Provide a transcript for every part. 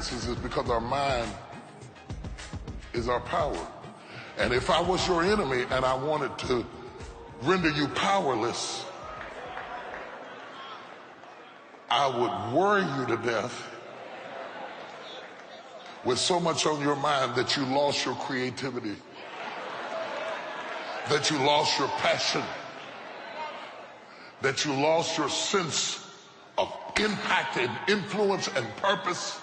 finances is because our mind is our power. And if I was your enemy and I wanted to render you powerless, I would worry you to death with so much on your mind that you lost your creativity, that you lost your passion, that you lost your sense of impact and influence and purpose.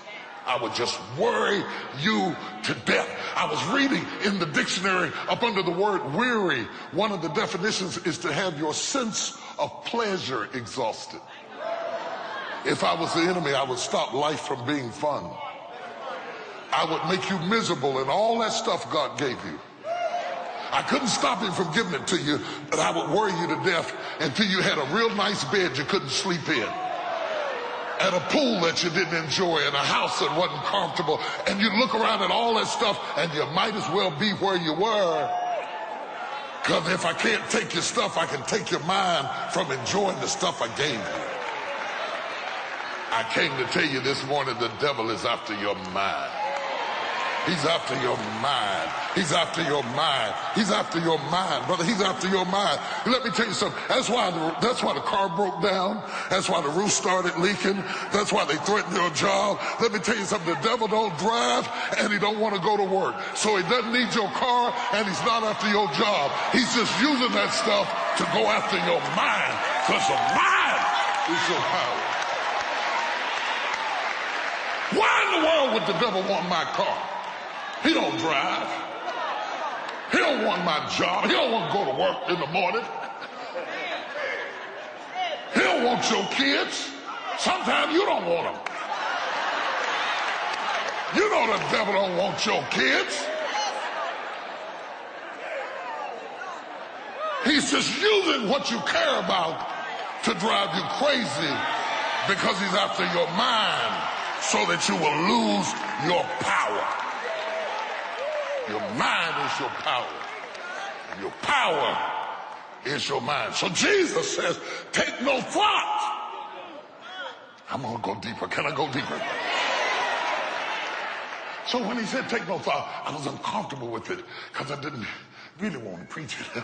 I would just worry you to death. I was reading in the dictionary up under the word weary. One of the definitions is to have your sense of pleasure exhausted. If I was the enemy, I would stop life from being fun. I would make you miserable in all that stuff God gave you. I couldn't stop him from giving it to you, but I would worry you to death until you had a real nice bed you couldn't sleep in, and a pool that you didn't enjoy, and a house that wasn't comfortable, and you look around at all that stuff and you might as well be where you were. Because if I can't take your stuff, I can take your mind from enjoying the stuff I gave you. I came to tell you this morning, the devil is after your mind. He's after your mind. He's after your mind. He's after your mind, brother. He's after your mind. Let me tell you something. That's why the car broke down. That's why the roof started leaking. That's why they threatened your job. Let me tell you something. The devil don't drive and he don't want to go to work. So he doesn't need your car and he's not after your job. He's just using that stuff to go after your mind. Because the mind is your power. Why in the world would the devil want my car? He don't drive. He don't want my job. He don't want to go to work in the morning. He don't want your kids. Sometimes you don't want them. You know the devil don't want your kids. He's just using what you care about to drive you crazy because he's after your mind so that you will lose your power. Your mind is your power. Your power is your mind. So Jesus says, take no thought. I'm going to go deeper. Can I go deeper? So when he said take no thought, I was uncomfortable with it because I didn't really want to preach it.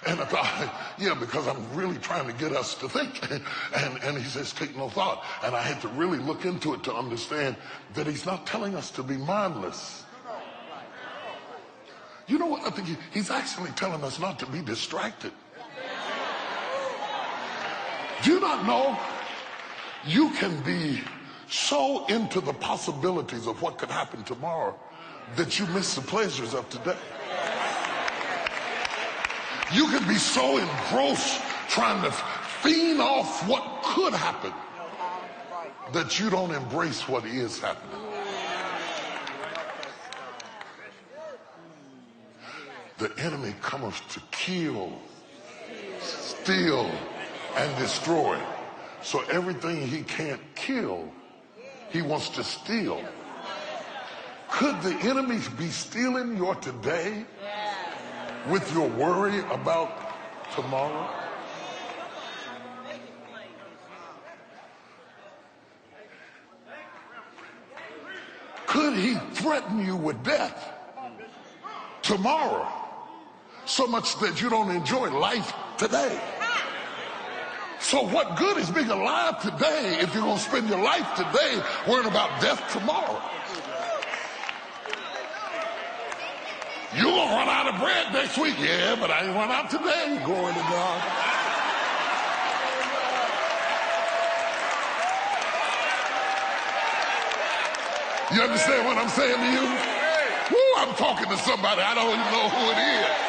And I thought, yeah, because I'm really trying to get us to think. And he says take no thought. And I had to really look into it to understand that he's not telling us to be mindless. You know what? I think he's actually telling us not to be distracted. Do you not know you can be so into the possibilities of what could happen tomorrow that you miss the pleasures of today? You can be so engrossed trying to feed off what could happen that you don't embrace what is happening. The enemy cometh to kill, steal, and destroy. So everything he can't kill, he wants to steal. Could the enemy be stealing your today with your worry about tomorrow? Could he threaten you with death tomorrow so much that you don't enjoy life today? So what good is being alive today if you're going to spend your life today worrying about death tomorrow? You're going to run out of bread next week. Yeah, but I ain't run out today. Glory to God. You understand what I'm saying to you? Woo, I'm talking to somebody. I don't even know who it is.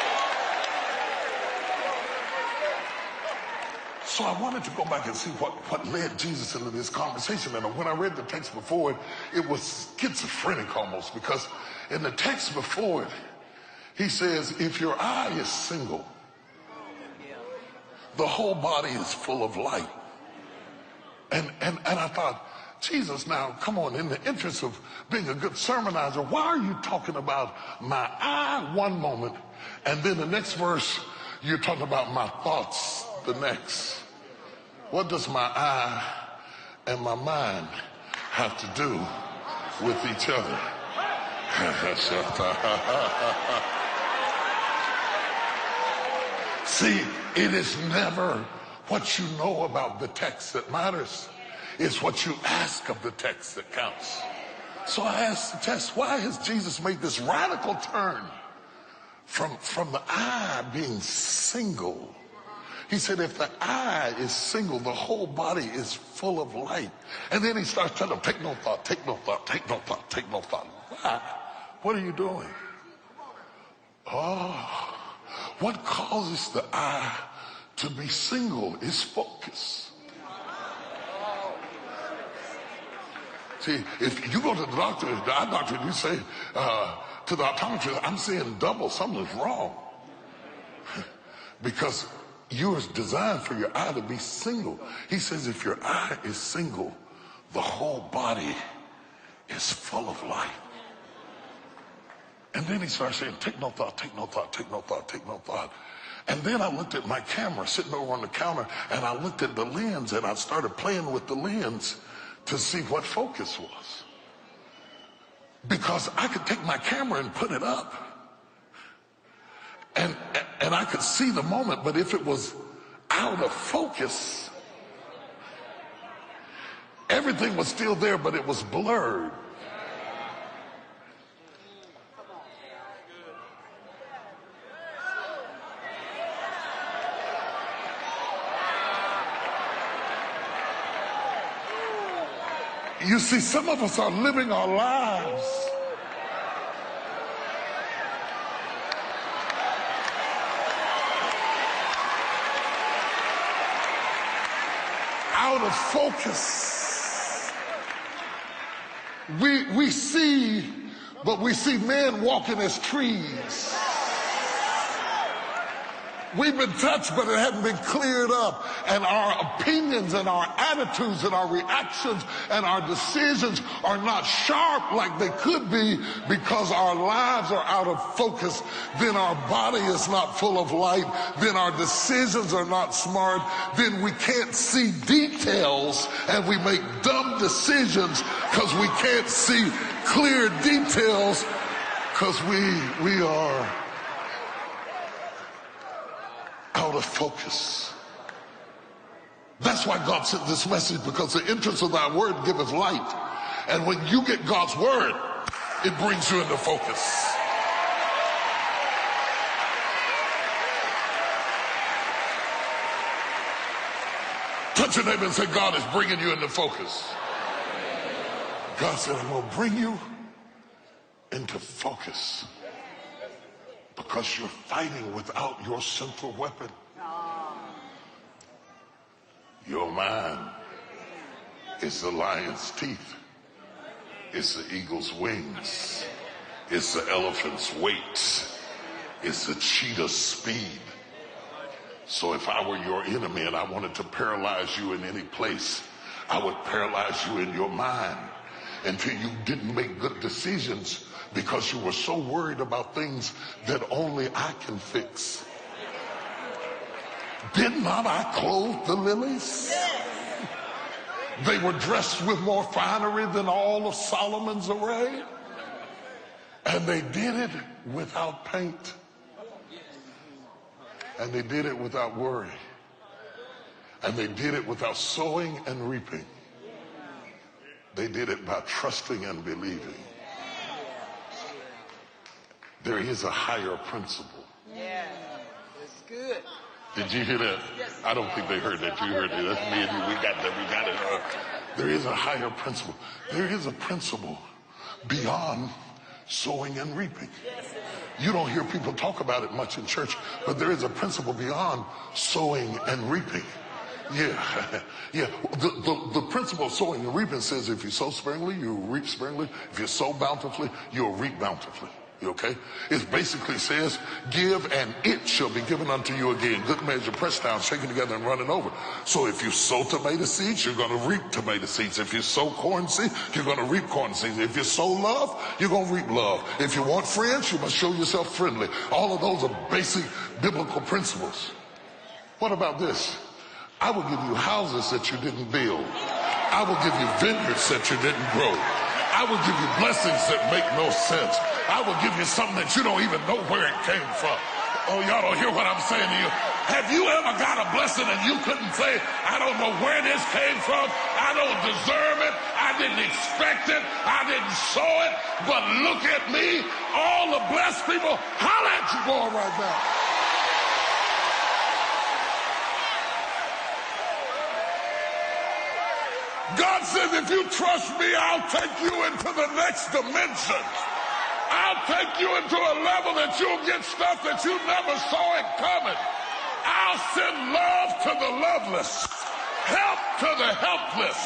So I wanted to go back and see what led Jesus into this conversation. And when I read the text before it, it was schizophrenic almost, because in the text before it, he says, if your eye is single, the whole body is full of light. And I thought, Jesus, now, come on, in the interest of being a good sermonizer, why are you talking about my eye one moment, and then the next verse, you're talking about my thoughts the next? What does my eye and my mind have to do with each other. See, it is never what you know about the text that matters. It's what you ask of the text that counts. So I asked the text, why has Jesus made this radical turn from the eye being single? He said, if the eye is single, the whole body is full of light. And then he starts telling them, take no thought, take no thought, take no thought, take no thought. Why? What are you doing? Oh, what causes the eye to be single is focus. See, if you go to the doctor, the eye doctor, and you say to the optometrist, I'm seeing double, something's wrong. Because you are designed for your eye to be single. He says if your eye is single, the whole body is full of light. And then he starts saying, take no thought, take no thought, take no thought, take no thought. And then I looked at my camera sitting over on the counter, and I looked at the lens, and I started playing with the lens to see what focus was. Because I could take my camera and put it up, and I could see the moment, but if it was out of focus, everything was still there, but it was blurred. You see, some of us are living our lives out of focus. We see, but we see men walking as trees. We've been touched, but it hasn't been cleared up. And our opinions and our attitudes and our reactions and our decisions are not sharp like they could be because our lives are out of focus. Then our body is not full of light. Then our decisions are not smart. Then we can't see details and we make dumb decisions because we can't see clear details because we are out of focus. That's why God sent this message, because the entrance of thy word giveth light. And when you get God's word, it brings you into focus. Touch your neighbor and say, God is bringing you into focus. God said, I'm going to bring you into focus. Because you're fighting without your central weapon. Your mind is the lion's teeth. It's the eagle's wings. It's the elephant's weight. It's the cheetah's speed. So if I were your enemy and I wanted to paralyze you in any place, I would paralyze you in your mind until you didn't make good decisions, because you were so worried about things that only I can fix. Did not I clothe the lilies? They were dressed with more finery than all of Solomon's array. And they did it without paint. And they did it without worry. And they did it without sowing and reaping. They did it by trusting and believing. There is a higher principle. Yeah, it's good. Did you hear that? Yes. I don't think they heard that. You heard it. That's me and you. We got that. We got it. There is a higher principle. There is a principle beyond sowing and reaping. You don't hear people talk about it much in church, but there is a principle beyond sowing and reaping. Yeah, yeah. The principle of sowing and reaping says if you sow sparingly, you'll reap sparingly. If you sow bountifully, you'll reap bountifully. Okay? It basically says, give and it shall be given unto you again. Good measure, pressed down, shaken together and running over. So if you sow tomato seeds, you're going to reap tomato seeds. If you sow corn seeds, you're going to reap corn seeds. If you sow love, you're going to reap love. If you want friends, you must show yourself friendly. All of those are basic biblical principles. What about this? I will give you houses that you didn't build. I will give you vineyards that you didn't grow. I will give you blessings that make no sense. I will give you something that you don't even know where it came from. Oh, y'all don't hear what I'm saying to you. Have you ever got a blessing and you couldn't say, I don't know where this came from. I don't deserve it. I didn't expect it. I didn't sow it. But look at me. All the blessed people, holler at you boy right now. God says, if you trust me, I'll take you into the next dimension. I'll take you into a level that you'll get stuff that you never saw it coming. I'll send love to the loveless, help to the helpless,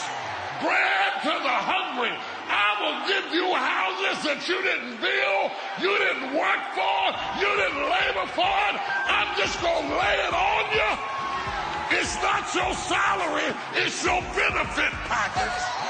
bread to the hungry. I will give you houses that you didn't build, you didn't work for, you didn't labor for it. I'm just going to lay it on you. It's not your salary, it's your benefit package.